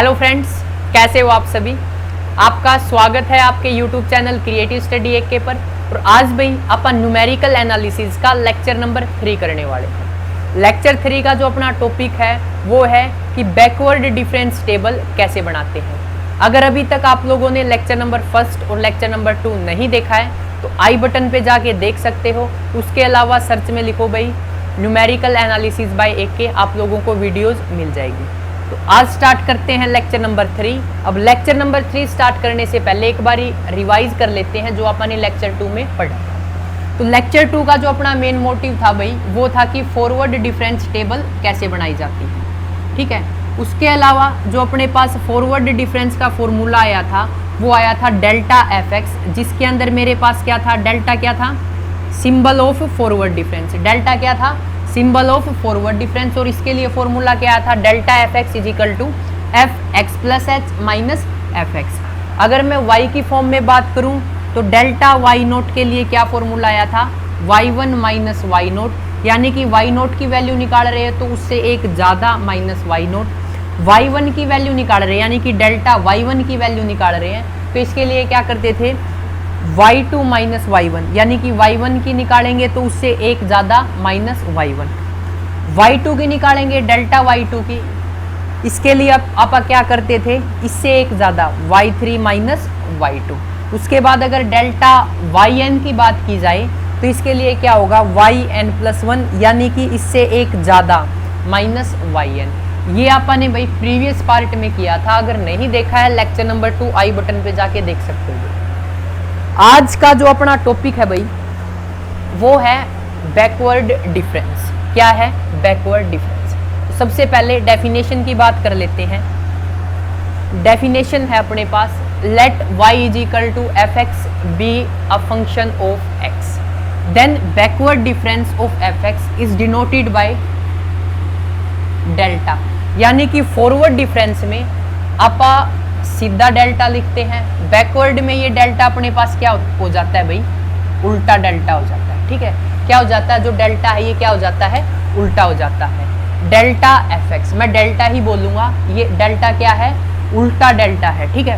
Hello friends, कैसे हो आप सभी। आपका स्वागत है आपके YouTube channel creative study AK पर। और आज भाई अपन न्यूमेरिकल एनालिसिस का लेक्चर नंबर 3 करने वाले हैं। लेक्चर 3 का जो अपना टॉपिक है वो है कि बैकवर्ड डिफरेंस टेबल कैसे बनाते हैं। अगर अभी तक आप लोगों ने लेक्चर नंबर 1 और लेक्चर नंबर 2 नहीं देखा है तो आई बटन पे जाके देख सकते हो। उसके अलावा सर्च में लिखो भाई न्यूमेरिकल एनालिसिस बाय AK, आप लोगों को वीडियोज मिल जाएगी। तो आज स्टार्ट करते हैं लेक्चर नंबर 3। अब लेक्चर नंबर 3 स्टार्ट करने से पहले एक बारी रिवाइज कर लेते हैं जो अपन ने लेक्चर 2 में पढ़ा। तो लेक्चर 2 का जो अपना मेन मोटिव था भाई वो था कि फॉरवर्ड डिफरेंस टेबल कैसे बनाई जाती है, ठीक है। उसके अलावा जो अपने पास फॉरवर्ड डिफरेंस का फॉर्मूला आया था वो आया था डेल्टा FX, जिसके अंदर मेरे पास क्या था, डेल्टा क्या था, symbol of forward difference. Delta क्या था, सिंबल ऑफ फॉरवर्ड डिफरेंस। और इसके लिए फॉर्मूला क्या था, delta FX is equal to FX plus H minus FX। अगर मैं y की फॉर्म में बात करूं तो डेल्टा Y नोट के लिए क्या फॉर्मूला आया था, Y1 माइनस Y नोट, यानी कि Y नोट की वैल्यू निकाल रहे हैं तो उससे एक ज़्यादा माइनस Y नोट। Y1 की वैल्यू निकाल रहे हैं यानी कि डेल्टा Y1 की वैल्यू निकाल रहे हैं तो इसके लिए क्या करते थे, Y2 माइनस Y1, यानी कि Y1 की निकालेंगे तो उससे एक ज़्यादा माइनस Y1। Y2 की निकालेंगे डेल्टा Y2 की, इसके लिए आप क्या करते थे, इससे एक ज़्यादा Y3 माइनस Y2। उसके बाद अगर डेल्टा YN की बात की जाए तो इसके लिए क्या होगा, YN प्लस 1, यानी कि इससे एक ज़्यादा माइनस YN। ये आपने भाई प्रीवियस पार्ट में किया था। अगर नहीं देखा है लेक्चर नंबर 2 आई बटन पे जाके देख सकते हो। आज का जो अपना टॉपिक है भाई वो है बैकवर्ड डिफरेंस। क्या है बैकवर्ड डिफरेंस, तो सबसे पहले डेफिनेशन की बात कर लेते हैं। डेफिनेशन है अपने पास, let y is equal to fx be a function of x, then backward difference of fx is denoted by delta. यानी कि फॉरवर्ड डिफरेंस में आपा सीधा डेल्टा लिखते हैं, बैकवर्ड में ये डेल्टा अपने पास क्या हो जाता है भाई, उल्टा डेल्टा हो जाता है, ठीक है। क्या हो जाता है, जो डेल्टा है ये क्या हो जाता है, उल्टा हो जाता है। डेल्टा FX, मैं डेल्टा ही बोलूंगा, ये डेल्टा क्या है, उल्टा डेल्टा है, ठीक है।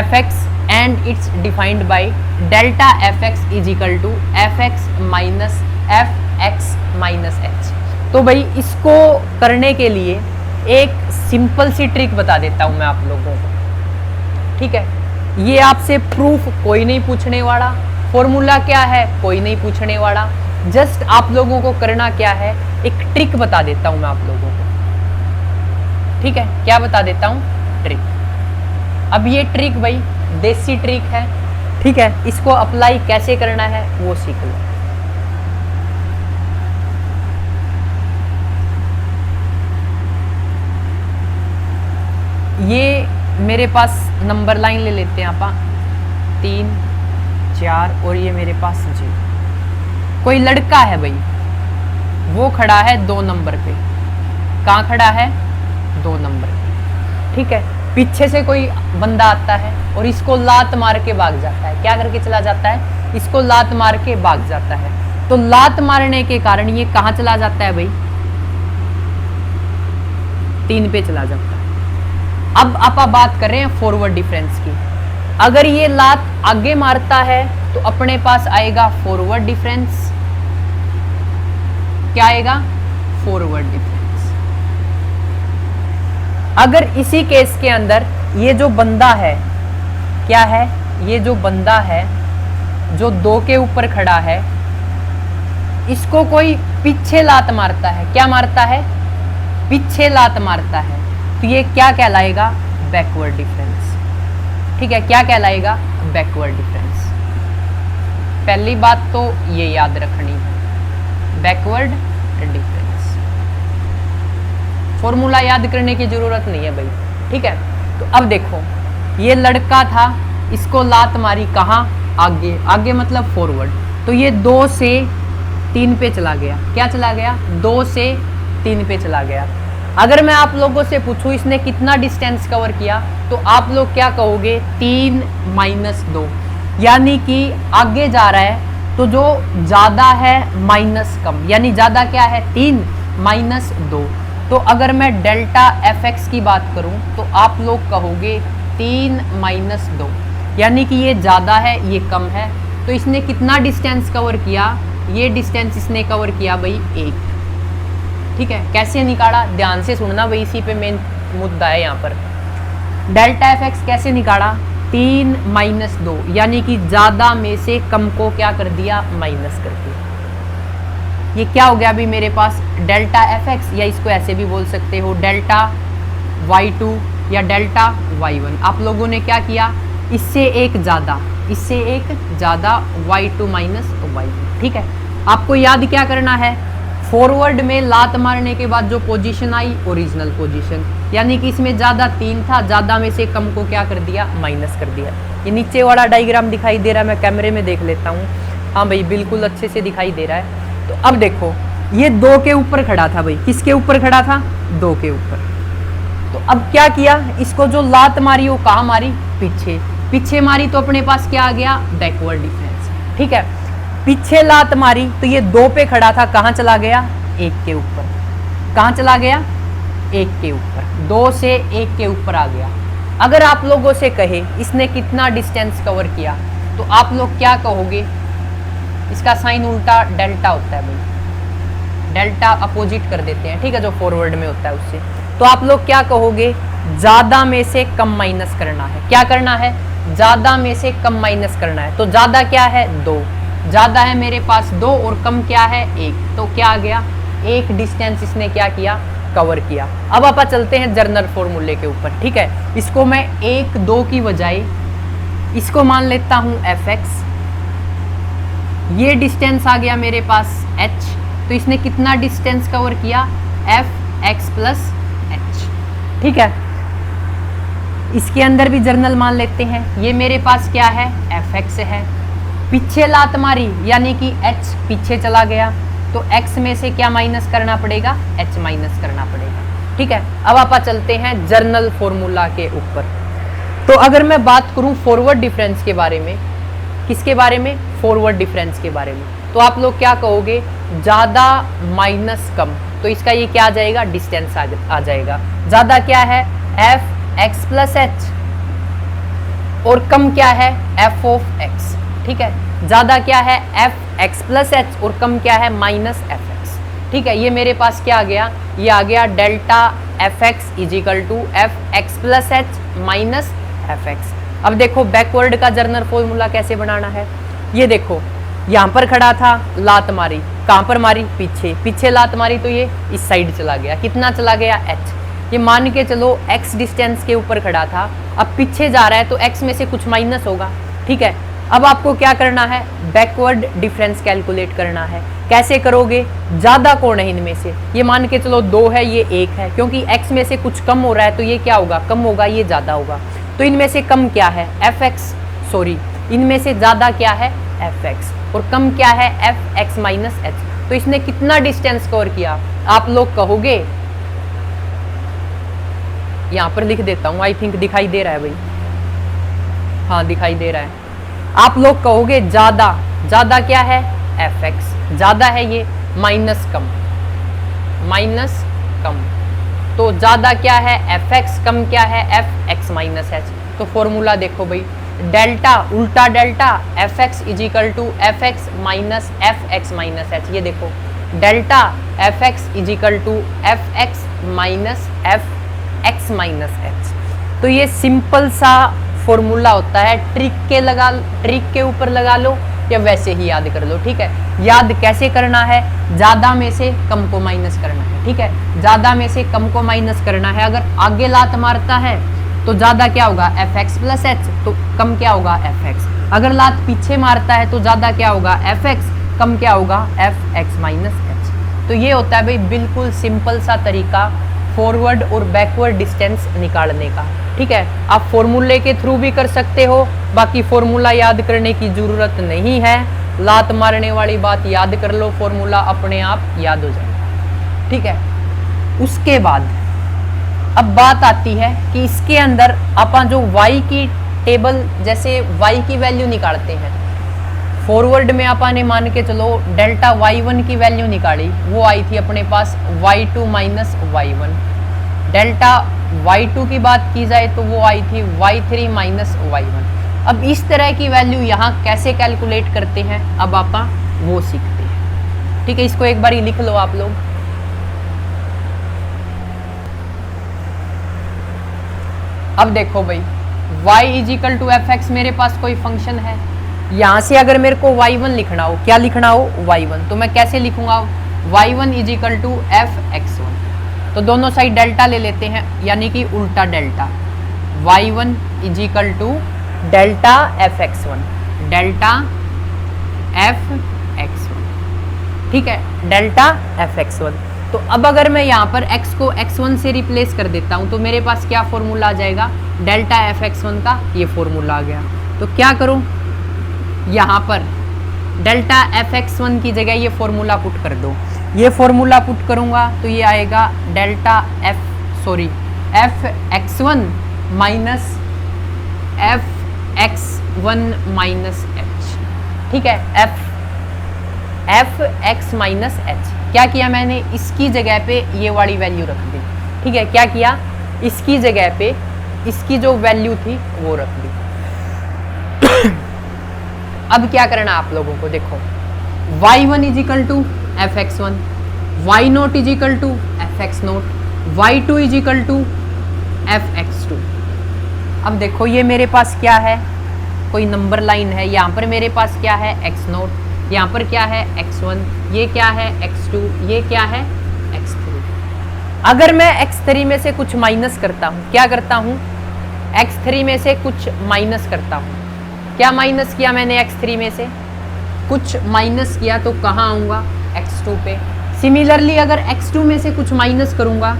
FX and it's defined by delta FX is equal to FX minus FX minus H। तो भाई इसको करने के लिए एक सिंपल सी ट्रिक बता देता हूं मैं आप लोगों को, ठीक है। ये आपसे प्रूफ कोई नहीं पूछने वाला, फॉर्मूला क्या है कोई नहीं पूछने वाला, जस्ट आप लोगों को करना क्या है, एक ट्रिक बता देता हूं मैं आप लोगों को, ठीक है। क्या बता देता हूं, ट्रिक। अब ये ट्रिक भाई देसी ट्रिक है, ठीक है। इसको अप्लाई कैसे करना है वो सीख लो। ये मेरे पास नंबर लाइन ले लेते हैं आप, 3 4 और ये मेरे पास जी। कोई लड़का है भाई, वो खड़ा है 2 नंबर पे। कहाँ खड़ा है, 2 नंबर पे, ठीक है। पीछे से कोई बंदा आता है और इसको लात मार के भाग जाता है। क्या करके चला जाता है, इसको लात मार के भाग जाता है। तो लात मारने के कारण ये कहाँ चला जाता है भाई, 3 पे चला जाता है। अब आप बात कर रहे हैं फॉरवर्ड डिफरेंस की। अगर ये लात आगे मारता है तो अपने पास आएगा फॉरवर्ड डिफरेंस। क्या आएगा, फॉरवर्ड डिफरेंस। अगर इसी केस के अंदर ये जो बंदा है, क्या है, ये जो बंदा है जो 2 के ऊपर खड़ा है, इसको कोई पीछे लात मारता है, क्या मारता है, पीछे लात मारता है, तो ये क्या कहलाएगा, बैकवर्ड डिफरेंस, ठीक है। क्या कहलाएगा, बैकवर्ड डिफरेंस। पहली बात तो ये याद रखनी है, बैकवर्ड डिफरेंस। फॉर्मूला याद करने की जरूरत नहीं है भाई, ठीक है। तो अब देखो ये लड़का था, इसको लात मारी कहाँ, आगे, आगे मतलब फॉरवर्ड, तो ये 2 से 3 पे चला गया। क्या चला गया, 2 से 3 पे चला गया। अगर मैं आप लोगों से पूछूं इसने कितना डिस्टेंस कवर किया तो आप लोग क्या कहोगे, 3 माइनस 2, यानी कि आगे जा रहा है तो जो ज़्यादा है माइनस कम, यानी ज़्यादा क्या है, 3 माइनस 2। तो अगर मैं डेल्टा एफ एक्स की बात करूं तो आप लोग कहोगे 3 माइनस 2, यानी कि ये ज़्यादा है ये कम है। तो इसने कितना डिस्टेंस कवर किया, ये डिस्टेंस इसने कवर किया भाई 1। ठीक है, कैसे निकाला ध्यान से सुनना भाई, इसी पे मेन मुद्दा है यहाँ पर। डेल्टा एफ एक्स कैसे निकाला, 3 माइनस 2, यानी कि ज़्यादा में से कम को क्या कर दिया, माइनस कर दिया। ये क्या हो गया अभी मेरे पास, डेल्टा एफ एक्स, या इसको ऐसे भी बोल सकते हो डेल्टा y2 या डेल्टा y1। आप लोगों ने क्या किया, इससे एक ज़्यादा, इससे एक ज़्यादा y2 माइनस y1। ठीक है, आपको याद क्या करना है, फॉरवर्ड में लात मारने के बाद जो पोजीशन आई ओरिजिनल पोजीशन, यानी कि इसमें ज़्यादा 3 था, ज़्यादा में से कम को क्या कर दिया, माइनस कर दिया। ये नीचे वाला डायग्राम दिखाई दे रहा है, मैं कैमरे में देख लेता हूँ। हाँ भाई बिल्कुल अच्छे से दिखाई दे रहा है। तो अब देखो ये 2 के ऊपर खड़ा था भाई, किसके ऊपर खड़ा था, 2 के ऊपर। तो अब क्या किया, इसको जो लात मारी वो कहाँ मारी, पीछे, पीछे मारी तो अपने पास क्या आ गया, बैकवर्ड डिफरेंस। ठीक है, पीछे लात मारी तो ये 2 पे खड़ा था, कहाँ चला गया, 1 के ऊपर। कहाँ चला गया, 1 के ऊपर, 2 से 1 के ऊपर आ गया। अगर आप लोगों से कहे इसने कितना डिस्टेंस कवर किया, तो आप लोग क्या कहोगे, इसका साइन उल्टा डेल्टा होता है भाई, डेल्टा अपोजिट कर देते हैं। ठीक है, जो फॉरवर्ड में होता है उससे। तो आप लोग क्या कहोगे, ज्यादा में से कम माइनस करना है। क्या करना है, ज्यादा में से कम माइनस करना है। तो ज्यादा क्या है, 2, ज्यादा है मेरे पास 2 और कम क्या है, 1। तो क्या आ गया, 1 डिस्टेंस इसने क्या किया, कवर किया। अब आप चलते हैं जर्नल फॉर्मूले के ऊपर। ठीक है, इसको मैं 1 2 की बजाय इसको मान लेता हूं एफ एक्स। ये डिस्टेंस आ गया मेरे पास h, तो इसने कितना डिस्टेंस कवर किया, एफ एक्स प्लस एच। ठीक है, इसके अंदर भी जर्नल मान लेते हैं। ये मेरे पास क्या है, एफ एक्स है, पीछे लात मारी यानी कि h पीछे चला गया, तो x में से क्या माइनस करना पड़ेगा, h माइनस करना पड़ेगा। ठीक है, अब आप चलते हैं जर्नल फॉर्मूला के ऊपर। तो अगर मैं बात करूं फॉरवर्ड डिफरेंस के बारे में, किसके बारे में, फॉरवर्ड डिफरेंस के बारे में, तो आप लोग क्या कहोगे, ज़्यादा माइनस कम। तो इसका ये क्या आ जाएगा, डिस्टेंस आ जाएगा। ज़्यादा क्या है, एफ एक्स प्लस एच, और कम क्या है, एफ ऑफ एक्स। ठीक है, ज़्यादा क्या है, एफ एक्स प्लस एच, और कम क्या है, माइनस एफ एक्स। ठीक है, ये मेरे पास क्या आ गया, ये आ गया delta F X is equal to F X plus H minus F X. अब देखो बैकवर्ड का जर्नल फॉर्मूला कैसे बनाना है। ये देखो यहाँ पर खड़ा था, लात मारी, कहाँ पर मारी, पीछे, पीछे लात मारी तो ये इस साइड चला गया, कितना चला गया, h। ये मान के चलो x डिस्टेंस के ऊपर खड़ा था, अब पीछे जा रहा है तो x में से कुछ माइनस होगा। ठीक है, अब आपको क्या करना है, बैकवर्ड डिफरेंस कैलकुलेट करना है। कैसे करोगे, ज़्यादा कौन है इनमें से, ये मान के चलो 2 है, ये 1 है, क्योंकि x में से कुछ कम हो रहा है तो ये क्या होगा, कम होगा, ये ज़्यादा होगा। तो इनमें से कम क्या है, एफ एक्स, सॉरी इनमें से ज़्यादा क्या है, एफ एक्स, और कम क्या है, एफ एक्स माइनस एच। तो इसने कितना डिस्टेंस कवर किया, आप लोग कहोगे, यहाँ पर लिख देता हूँ, आई थिंक दिखाई दे रहा है भाई, हाँ दिखाई दे रहा है। आप लोग कहोगे ज़्यादा, ज़्यादा क्या है, एफ एक्स, ज़्यादा है ये, माइनस कम, माइनस कम। तो ज़्यादा क्या है, एफ एक्स, कम क्या है, एफ एक्स माइनस एच। तो फॉर्मूला देखो भाई, डेल्टा उल्टा delta F X is equal to F X minus F X minus H. ये देखो delta F X is equal to F X minus F X minus H. तो ये सिंपल सा formula होता है, ट्रिक के ऊपर लगा लो या वैसे ही याद कर लो। ठीक है, याद कैसे करना है, ज़्यादा में से कम को माइनस करना है। ठीक है, ज़्यादा में से कम को माइनस करना है। अगर आगे लात मारता है तो ज़्यादा क्या होगा, एफ एक्स प्लस एच, तो कम क्या होगा, एफ एक्स। अगर लात पीछे मारता है तो ज़्यादा क्या होगा, एफ एक्स, कम क्या होगा, एफ एक्स माइनस एच। तो ये होता है भाई बिल्कुल सिंपल सा तरीका फॉरवर्ड और बैकवर्ड डिस्टेंस निकालने का। ठीक है, आप फॉर्मूले के थ्रू भी कर सकते हो, बाकी फॉर्मूला याद करने की ज़रूरत नहीं है, लात मारने वाली बात याद कर लो, फॉर्मूला अपने आप याद हो जाएगा। ठीक है, उसके बाद अब बात आती है कि इसके अंदर अपन जो y की टेबल, जैसे y की वैल्यू निकालते हैं, फॉरवर्ड में अपन ने मान के चलो डेल्टा y1 की वैल्यू निकाली, वो आई थी अपने पास y2 minus y1। Delta y2 की बात की जाए तो वो आई थी y3 माइनस y1। अब इस तरह की वैल्यू यहाँ कैसे कैलकुलेट करते हैं, अब आप वो सीखते हैं। ठीक है, इसको एक बार लिख लो आप लोग। अब देखो भाई, y is equal to F X मेरे पास कोई फंक्शन है। यहां से अगर मेरे को y1 लिखना हो, क्या लिखना हो, y1, तो मैं कैसे लिखूंगा, y1 is equal to F x one. तो दोनों साइड डेल्टा ले लेते हैं, यानी कि उल्टा delta, y1 is equal to delta F x one, delta F x one. ठीक है, डेल्टा एफ एक्स1। तो अब अगर मैं यहाँ पर x को x1 से रिप्लेस कर देता हूँ तो मेरे पास क्या फॉर्मूला आ जाएगा, डेल्टा एफ एक्स1 का ये फॉर्मूला आ गया। तो क्या करूँ, यहाँ पर डेल्टा एफ एक्स1 की जगह ये फॉर्मूला पुट कर दो। ये फॉर्मूला पुट करूँगा तो ये आएगा डेल्टा एफ एक्स1 माइनस एफ एक्स1 माइनस एच। ठीक है, एफ एक्स माइनस एच। क्या किया मैंने, इसकी जगह पे ये वाली वैल्यू रख दी। ठीक है, क्या किया, इसकी जगह पे इसकी जो वैल्यू थी वो रख दी। अब क्या करना आप लोगों को, देखो y1 is equal to F x one, y0 is equal to F x zero, y2 is equal to F x two. अब देखो ये मेरे पास क्या है, कोई नंबर लाइन है, यहाँ पर मेरे पास क्या है x0, यहाँ पर क्या है x1, ये क्या है x2, ये क्या है x3। अगर मैं x3 में से कुछ माइनस करता हूँ, क्या करता हूँ, x3 में से कुछ माइनस करता हूँ, क्या माइनस किया मैंने x3 में से कुछ माइनस किया तो कहाँ आऊँगा, x2 पे। सिमिलरली अगर x2 में से कुछ माइनस करूँगा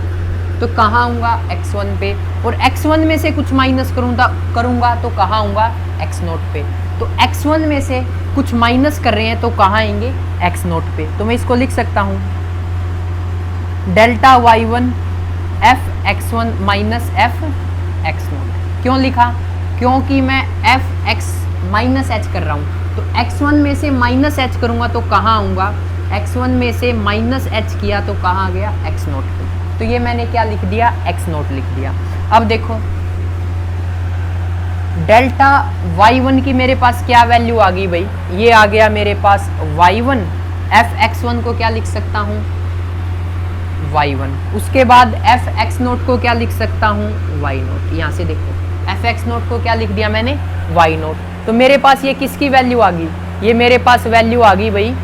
तो कहाँ आऊँगा, x1 पे। और x1 में से कुछ माइनस करूँगा तो कहाँ आऊँगा, x0 पे। तो x1 में से कुछ माइनस कर रहे हैं तो कहाँ आएंगे, x0 पे। तो मैं इसको लिख सकता हूँ डेल्टा y1 एफ एक्स1 माइनस एफ एक्स0। क्यों लिखा, क्योंकि मैं एफ एक्स माइनस एच कर रहा हूँ। तो x1 में से माइनस एच करूँगा तो कहाँ आऊँगा, x1 में से माइनस एच किया तो कहाँ आ गया, x0 पे। तो ये मैंने क्या लिख दिया, x0 लिख दिया। अब देखो डेल्टा y1 की मेरे पास क्या वैल्यू आ गई भाई, ये आ गया मेरे पास y1, एफ एक्स1 को क्या लिख सकता हूँ, y1। उसके बाद एफ एक्स0 को क्या लिख सकता हूँ, y0। यहाँ से देखो एफ एक्स0 को क्या लिख दिया मैंने, y0। तो मेरे पास ये किसकी वैल्यू आ गई, ये मेरे पास वैल्यू आ गई भाई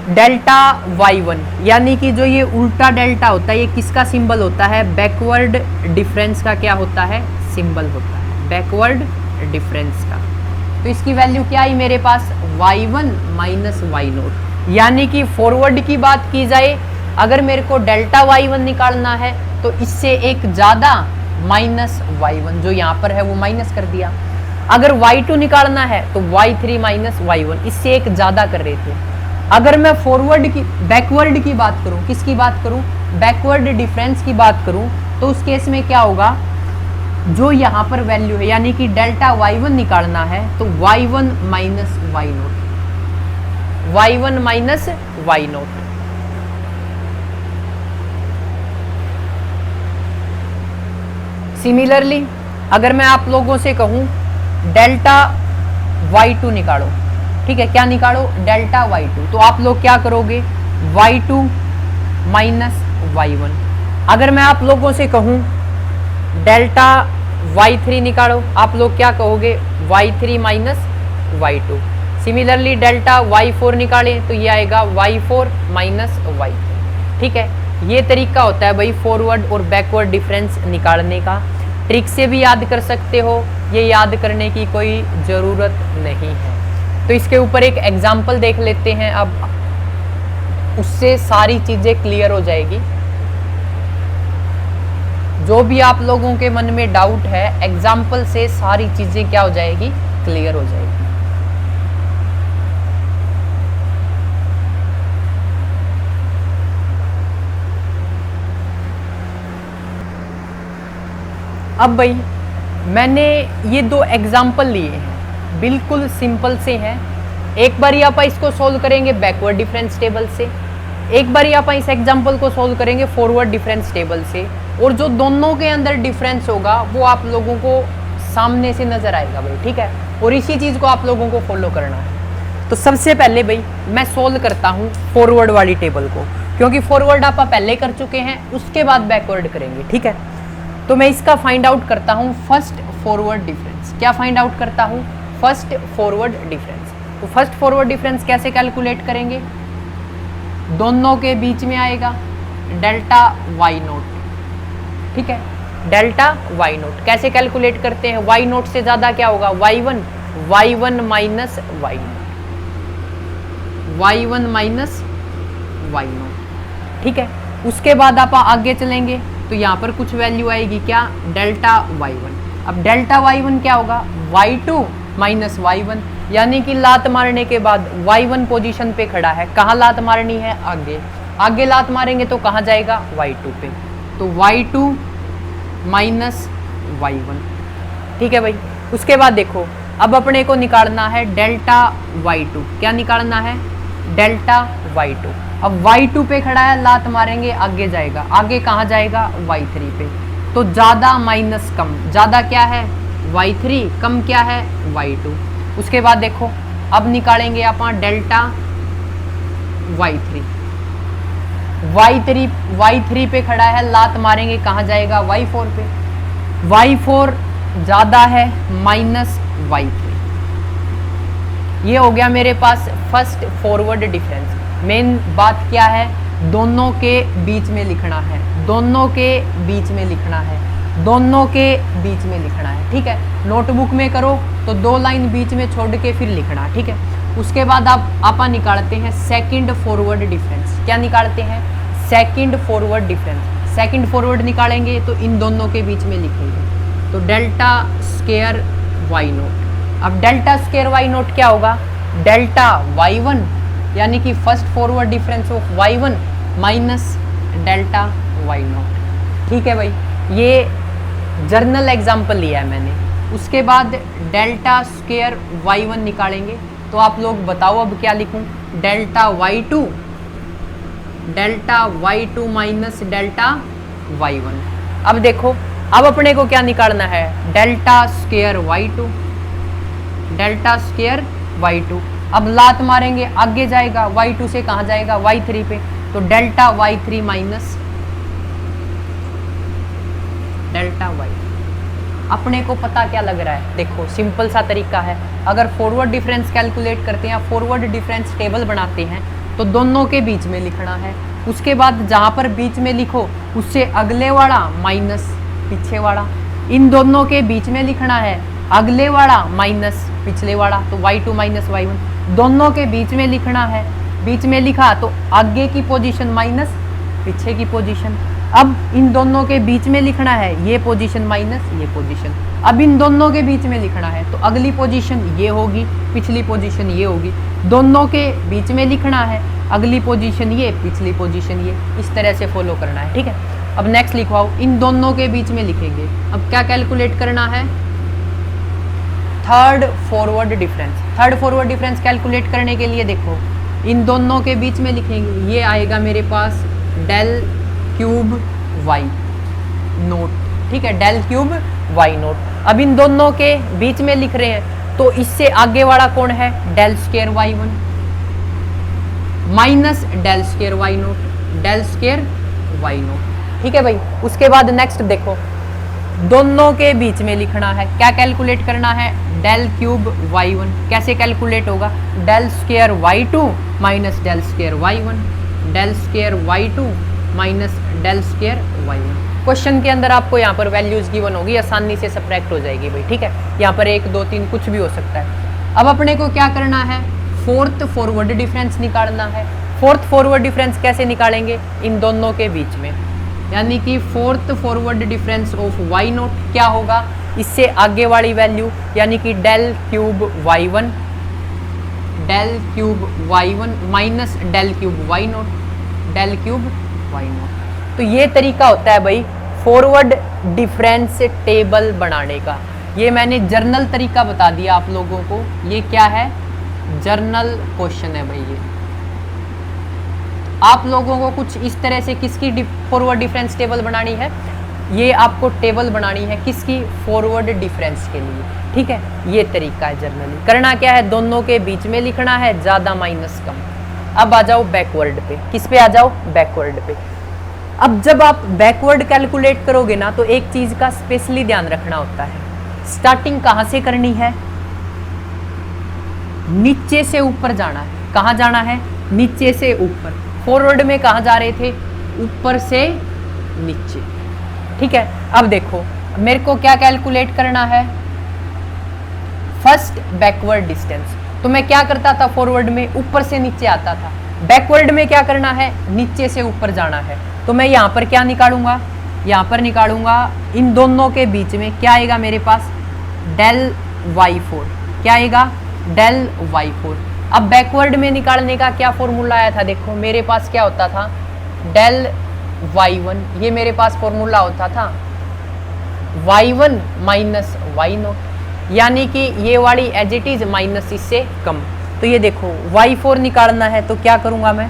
डेल्टा y1, यानी कि जो ये उल्टा डेल्टा होता है ये किसका सिंबल होता है, बैकवर्ड डिफरेंस का क्या होता है, सिंबल होता है, बैकवर्ड डिफरेंस का। तो इसकी वैल्यू क्या आई मेरे पास, y1 माइनस y0। यानी कि फॉरवर्ड की बात की जाए, अगर मेरे को डेल्टा y1 निकालना है तो इससे एक ज़्यादा माइनस y1, जो यहाँ पर है वो माइनस कर दिया। अगर y2 निकालना है तो y3 माइनस y1, इससे एक ज़्यादा कर रहे थे। अगर मैं फॉरवर्ड की बैकवर्ड की बात करूं, किसकी बात करूं, बैकवर्ड डिफरेंस की बात करूं, तो उस केस में क्या होगा, जो यहाँ पर वैल्यू है यानी कि डेल्टा y1 निकालना है तो y1 minus y0, y1 minus y0। Similarly अगर मैं आप लोगों से कहूं डेल्टा y2 निकालो, ठीक है, क्या निकालो, डेल्टा y2, तो आप लोग क्या करोगे, y2 माइनस y1। अगर मैं आप लोगों से कहूं डेल्टा y3 निकालो, आप लोग क्या कहोगे, y3 minus y2। Similarly delta y4 निकालें तो ये आएगा y4 माइनस y3। ठीक है, ये तरीका होता है भाई फॉरवर्ड और बैकवर्ड डिफरेंस निकालने का। ट्रिक से भी याद कर सकते हो, ये याद करने की कोई ज़रूरत नहीं है। तो इसके ऊपर एक एग्जाम्पल देख लेते हैं, अब उससे सारी चीज़ें क्लियर हो जाएगी। जो भी आप लोगों के मन में डाउट है, एग्जाम्पल से सारी चीज़ें क्या हो जाएगी, क्लियर हो जाएगी। अब भाई मैंने ये दो एग्जाम्पल लिए हैं, बिल्कुल सिंपल से हैं, एक बारी आप इसको सोल्व करेंगे बैकवर्ड डिफरेंस टेबल से, एक बारी आप इस एग्जाम्पल को सोल्व करेंगे फॉरवर्ड डिफरेंस टेबल से, और जो दोनों के अंदर डिफरेंस होगा वो आप लोगों को सामने से नजर आएगा भाई, ठीक है। और इसी चीज को आप लोगों को फॉलो करना है। तो सबसे पहले भाई मैं सोल्व करता हूँ फॉरवर्ड वाली टेबल को, क्योंकि फॉरवर्ड आप पहले कर चुके हैं, उसके बाद बैकवर्ड करेंगे, ठीक है। तो मैं इसका फाइंड आउट करता हूँ फर्स्ट फॉरवर्ड डिफरेंस। क्या फाइंड आउट करता हूँ? First forward difference. तो फर्स्ट फॉरवर्ड डिफरेंस कैसे कैलकुलेट करेंगे? दोनों के बीच में आएगा डेल्टा वाई नोट, ठीक है। डेल्टा वाई नोट कैसे कैलकुलेट करते हैं? वाई नोट से ज्यादा क्या होगा? Y one minus Y naught, y1 minus Y naught, ठीक है। उसके बाद आप आगे चलेंगे तो यहाँ पर कुछ वैल्यू आएगी, क्या? Delta y1। अब डेल्टा y1 क्या होगा? y2 माइनस y1, यानी कि लात मारने के बाद y1 पोजीशन पे खड़ा है। कहाँ लात मारनी है? आगे। आगे लात मारेंगे तो कहाँ जाएगा? y2 पे। तो y2 माइनस y1, ठीक है भाई। उसके बाद देखो, अब अपने को निकालना है डेल्टा y2। क्या निकालना है? Delta y2। अब y2 पे खड़ा है, लात मारेंगे आगे जाएगा। आगे कहाँ जाएगा? y3 पे। तो ज्यादा माइनस कम, ज्यादा क्या है? y3, कम क्या है? y2। उसके बाद देखो, अब निकालेंगे अपन डेल्टा y3। y3 पे खड़ा है, लात मारेंगे कहाँ जाएगा? y4 पे। y4 ज्यादा है माइनस y3। ये हो गया मेरे पास फर्स्ट फॉरवर्ड डिफरेंस। मेन बात क्या है? दोनों के बीच में लिखना है, दोनों के बीच में लिखना है, दोनों के बीच में लिखना है, ठीक है। नोटबुक में करो तो 2 लाइन बीच में छोड़ के फिर लिखना, ठीक है। उसके बाद आप निकालते हैं सेकंड फॉरवर्ड डिफरेंस। क्या निकालते हैं? Second forward difference. Second forward निकालेंगे तो इन दोनों के बीच में लिखेंगे, तो डेल्टा स्क्वायर वाई नोट। अब डेल्टा स्क्वायर वाई नोट क्या होगा? डेल्टा y1, यानी कि first forward difference of y1 minus delta Y naught, ठीक है भाई। ये जर्नल एग्जांपल लिया है मैंने। उसके बाद डेल्टा स्क्वायर y1 निकालेंगे, तो आप लोग बताओ अब क्या लिखूं? Delta y2 minus delta y1। अब देखो, अब अपने को क्या निकालना है? Delta square y2, delta square y2। अब लात मारेंगे आगे जाएगा, y2 से कहाँ जाएगा? y3 पे। तो delta y3 minus delta y। अपने को पता क्या लग रहा है? देखो सिंपल सा तरीका है। अगर फॉरवर्ड डिफरेंस कैलकुलेट करते हैं, फॉरवर्ड डिफरेंस टेबल बनाते हैं, तो दोनों के बीच में लिखना है। उसके बाद जहाँ पर बीच में लिखो उससे अगले वाला माइनस पीछे वाला, इन दोनों के बीच में लिखना है, अगले वाला माइनस पिछले वाला, तो y2 माइनस y1। दोनों के बीच में लिखना है, बीच में लिखा तो आगे की पोजीशन माइनस पीछे की पोजीशन। अब इन दोनों के बीच में लिखना है, ये पोजीशन माइनस ये पोजीशन। अब इन दोनों के बीच में लिखना है तो अगली पोजीशन ये होगी, पिछली पोजीशन ये होगी। दोनों के बीच में लिखना है, अगली पोजीशन ये, पिछली पोजीशन ये। इस तरह से फॉलो करना है, ठीक है। अब नेक्स्ट लिखवाओ, इन दोनों के बीच में लिखेंगे। अब क्या कैलकुलेट करना है? Third forward difference. Third forward difference calculate करने के लिए देखो, इन दोनों के बीच में लिखेंगे, ये आएगा मेरे पास डेल क्यूब वाई नोट, ठीक है, डेल क्यूब वाई नोट। अब इन दोनों के बीच में लिख रहे हैं तो इससे आगे वाला कौन है? Del square Y one minus del square Y naught, del square Y naught, ठीक है भाई। उसके बाद नेक्स्ट देखो, दोनों के बीच में लिखना है, क्या कैलकुलेट करना है? Del cube y1। कैसे कैलकुलेट होगा? Del square y2 minus del square y1, del square y2 minus del square y1। Question के अंदर आपको यहाँ पर वैल्यूज गिवन होगी, आसानी से सब्ट्रैक्ट हो जाएगी भाई, ठीक है। यहाँ पर 1 2 3 कुछ भी हो सकता है। अब अपने को क्या करना है? फोर्थ फॉरवर्ड डिफरेंस निकालना है। फोर्थ फॉरवर्ड डिफरेंस कैसे निकालेंगे? इन दोनों के बीच में, यानी कि fourth forward difference of Y naught क्या होगा? इससे आगे वाली वैल्यू, यानी कि del cube y1, del cube y1 minus del cube y naught, del cube y naught. तो ये तरीका होता है भाई फॉरवर्ड डिफरेंस टेबल बनाने का। ये मैंने जर्नल तरीका बता दिया आप लोगों को। ये क्या है? जर्नल क्वेश्चन है भाई ये। आप लोगों को कुछ इस तरह से किसकी फॉरवर्ड डिफरेंस टेबल बनानी है, ये आपको टेबल बनानी है किसकी, फॉरवर्ड डिफरेंस के लिए, ठीक है। ये तरीका है जनरली। करना क्या है, दोनों के बीच में लिखना है, ज़्यादा माइनस कम। अब आ जाओ बैकवर्ड पे, किस पे आ जाओ, बैकवर्ड पे। अब जब आप बैकवर्ड कैलकुलेट करोगे ना, तो एक चीज़ का स्पेशली ध्यान रखना होता है, स्टार्टिंग कहाँ से करनी है, नीचे से ऊपर जाना है। कहाँ जाना है, नीचे से ऊपर। फॉरवर्ड में कहाँ जा रहे थे, ऊपर से नीचे, ठीक है। अब देखो मेरे को क्या कैलकुलेट करना है, फर्स्ट बैकवर्ड डिस्टेंस। तो मैं क्या करता था, फॉरवर्ड में ऊपर से नीचे आता था, बैकवर्ड में क्या करना है, नीचे से ऊपर जाना है। तो मैं यहाँ पर क्या निकालूंगा, यहाँ पर निकालूंगा इन दोनों के बीच में क्या आएगा मेरे पास, डेल y4। क्या आएगा, डेल y4। अब बैकवर्ड में निकालने का क्या फॉर्मूला आया था, देखो मेरे पास क्या होता था, डेल y1, ये मेरे पास फॉर्मूला होता था y1 माइनस y0, यानी कि ये वाली एज इट इज माइनस इससे कम। तो ये देखो y4 निकालना है, तो क्या करूंगा मैं,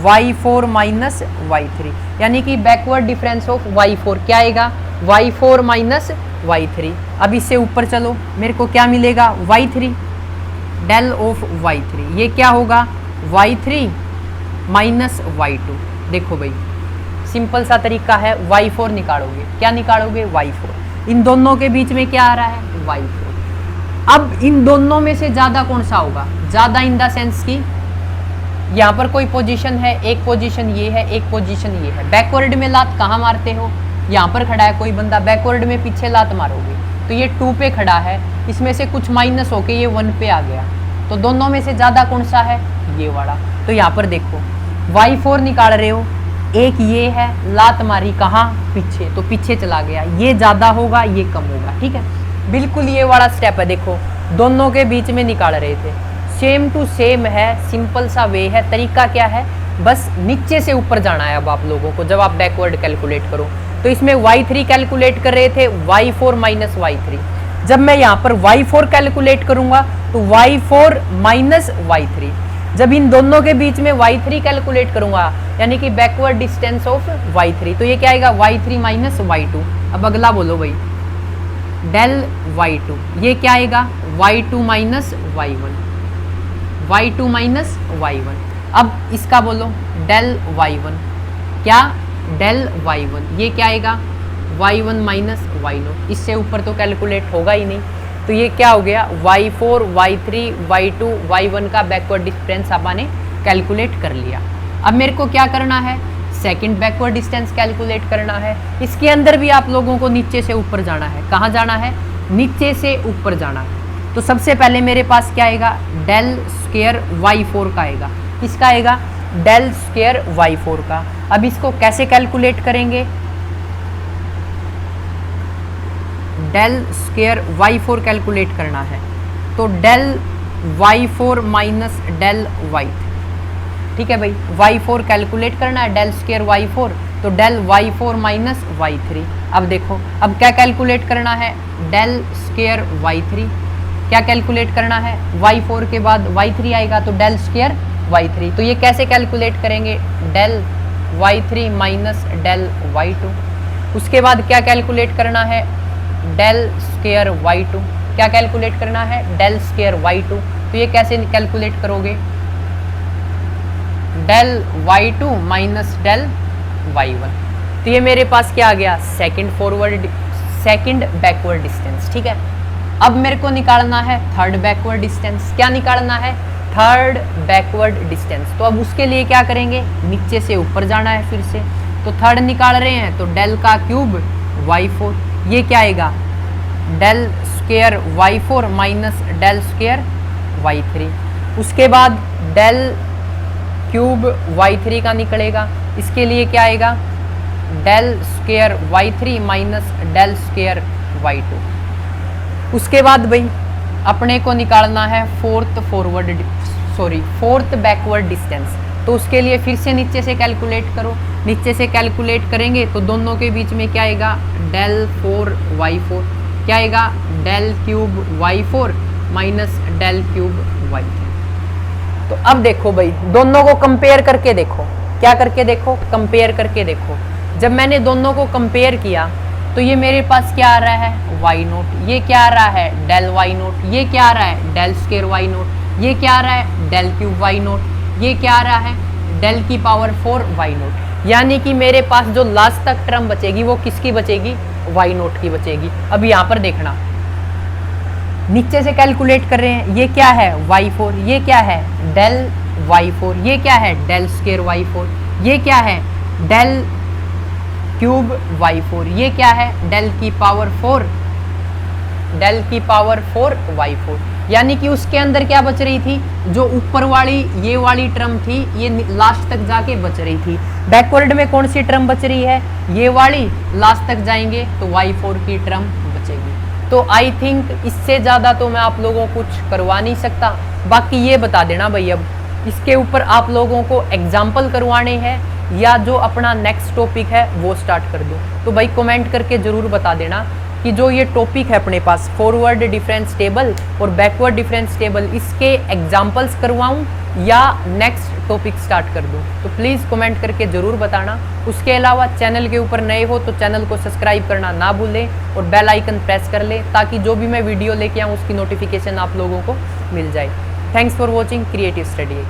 y4 माइनस y3, यानी कि बैकवर्ड डिफरेंस ऑफ y4 क्या आएगा, y4 माइनस y3। अब इससे ऊपर चलो, मेरे को क्या मिलेगा, y3, डेल ऑफ y3, ये क्या होगा, y3 माइनस y2। देखो भाई सिंपल सा तरीका है, y4 निकालोगे, क्या निकालोगे, y4। इन दोनों के बीच में क्या आ रहा है, y4। अब इन दोनों में से ज़्यादा कौन सा होगा, ज़्यादा इन द सेंस की यहाँ पर कोई पोजीशन है, एक पोजीशन ये है, एक पोजीशन ये है। बैकवर्ड में लात कहाँ मारते हो, यहाँ पर खड़ा है कोई बंदा, बैकवर्ड में पीछे लात मारोगे तो ये 2 पे खड़ा है, इसमें से कुछ माइनस होके ये 1 पे आ गया। तो दोनों में से ज़्यादा कौन सा है, ये वाला। तो यहाँ पर देखो y4 निकाल रहे हो, एक ये है, लात मारी कहाँ, पीछे, तो पीछे चला गया, ये ज़्यादा होगा, ये कम होगा, ठीक है। बिल्कुल ये वाला स्टेप है, देखो दोनों के बीच में निकाल रहे थे, सेम टू सेम है, सिंपल सा वे है। तरीका क्या है, बस नीचे से ऊपर जाना है। अब आप लोगों को जब आप बैकवर्ड कैलकुलेट करो, तो इसमें y3 कैलकुलेट कर रहे थे, y4 माइनस y3। जब मैं यहाँ पर y4 कैलकुलेट करूंगा तो y4 माइनस y3। जब इन दोनों के बीच में y3 कैलकुलेट करूंगा, यानी कि बैकवर्ड डिस्टेंस ऑफ y3, तो ये क्या आएगा, y3 माइनस y2। अब अगला बोलो भाई, डेल y2, ये क्या आएगा, y2 minus y1, y2 minus y1। अब इसका बोलो डेल y1, क्या, डेल y1, ये क्या आएगा, y1 माइनस y0। इससे ऊपर तो कैलकुलेट होगा ही नहीं, तो ये क्या हो गया, y4 y3 y2 y1 का बैकवर्ड डिस्टेंस आपने कैलकुलेट कर लिया। अब मेरे को क्या करना है, सेकंड बैकवर्ड डिस्टेंस कैलकुलेट करना है। इसके अंदर भी आप लोगों को नीचे से ऊपर जाना है। कहाँ जाना है, नीचे से ऊपर जाना है। तो सबसे पहले मेरे पास क्या आएगा, डेल स्क्वायर y4 का आएगा। किसका आएगा, डेल स्क्वायर y4 का। अब इसको कैसे कैलकुलेट करेंगे, डेल स्क्वायर y4 कैलकुलेट करना है, तो del y4 minus del y3, ठीक है भाई। y4 कैलकुलेट करना है, डेल स्क्वायर y4, तो डेल y4 माइनस y3। अब देखो अब क्या कैलकुलेट करना है, डेल स्क्वायर y3, क्या कैलकुलेट करना है, y4 के बाद y3 आएगा, तो डेल स्क्वायर y3। तो ये कैसे कैलकुलेट करेंगे, del y3 minus del y2। उसके बाद क्या कैलकुलेट करना है, डेल स्क्वायर y2, क्या कैलकुलेट करना है, डेल स्क्वायर y2। तो ये कैसे कैलकुलेट करोगे, del y2 minus del y1। तो ये मेरे पास क्या आ गया, सेकंड बैकवर्ड डिस्टेंस, ठीक है। अब मेरे को निकालना है थर्ड बैकवर्ड डिस्टेंस। क्या निकालना है, थर्ड बैकवर्ड डिस्टेंस। तो अब उसके लिए क्या करेंगे, नीचे से ऊपर जाना है फिर से। तो थर्ड निकाल रहे हैं, तो डेल का क्यूब y4, ये क्या आएगा, del square y4 minus del square y3। उसके बाद डेल क्यूब y3 का निकलेगा, इसके लिए क्या आएगा, del square y3 minus del square y2। उसके बाद भाई अपने को निकालना है फोर्थ बैकवर्ड डिस्टेंस। तो उसके लिए फिर से नीचे से कैलकुलेट करो, नीचे से कैलकुलेट करेंगे तो दोनों के बीच में क्या आएगा, डेल 4y4, क्या आएगा, del cube y4 minus del cube y3। तो अब देखो भाई, दोनों को कंपेयर करके देखो। क्या करके देखो? कंपेयर करके देखो। जब मैंने दोनों को कंपेयर किया तो ये मेरे पास क्या आ रहा है? Y naught. ये क्या आ रहा है? Del Y naught. ये क्या आ रहा है? Del square Y naught. ये क्या आ रहा है? Del cube Y naught. ये क्या आ रहा है? डेल की पावर 4 वाई नोट। यानी कि मेरे पास जो लास्ट तक टर्म बचेगी वो किसकी बचेगी? वाई नोट की बचेगी। अब यहाँ पर देखना, नीचे से कैलकुलेट कर रहे हैं। ये क्या है? y4। ये क्या है? Del y4। ये क्या है? Del square y4। ये क्या है? Del cube y4। ये क्या है? डेल की पावर 4, डेल की पावर 4 y4। यानी कि उसके अंदर क्या बच रही थी? जो ऊपर वाली ये वाली टर्म थी, ये लास्ट तक जाके बच रही थी। बैकवर्ड में कौन सी टर्म बच रही है? ये वाली। लास्ट तक जाएंगे तो y4 की टर्म बचेगी। तो आई थिंक इससे ज़्यादा तो मैं आप लोगों को कुछ करवा नहीं सकता। बाकी ये बता देना भाई, अब इसके ऊपर आप लोगों को एग्जाम्पल करवाने हैं या जो अपना नेक्स्ट टॉपिक है वो स्टार्ट कर दूं। तो भाई कमेंट करके ज़रूर बता देना कि जो ये टॉपिक है अपने पास फॉरवर्ड डिफरेंस टेबल और बैकवर्ड डिफरेंस टेबल, इसके एग्जाम्पल्स करवाऊं या नेक्स्ट टॉपिक स्टार्ट कर दूं। तो प्लीज़ कमेंट करके ज़रूर बताना। उसके अलावा चैनल के ऊपर नए हो तो चैनल को सब्सक्राइब करना ना भूलें और बेल आइकन प्रेस कर लें ताकि जो भी मैं वीडियो लेके आऊँ उसकी नोटिफिकेशन आप लोगों को मिल जाए। Thanks for watching creative study.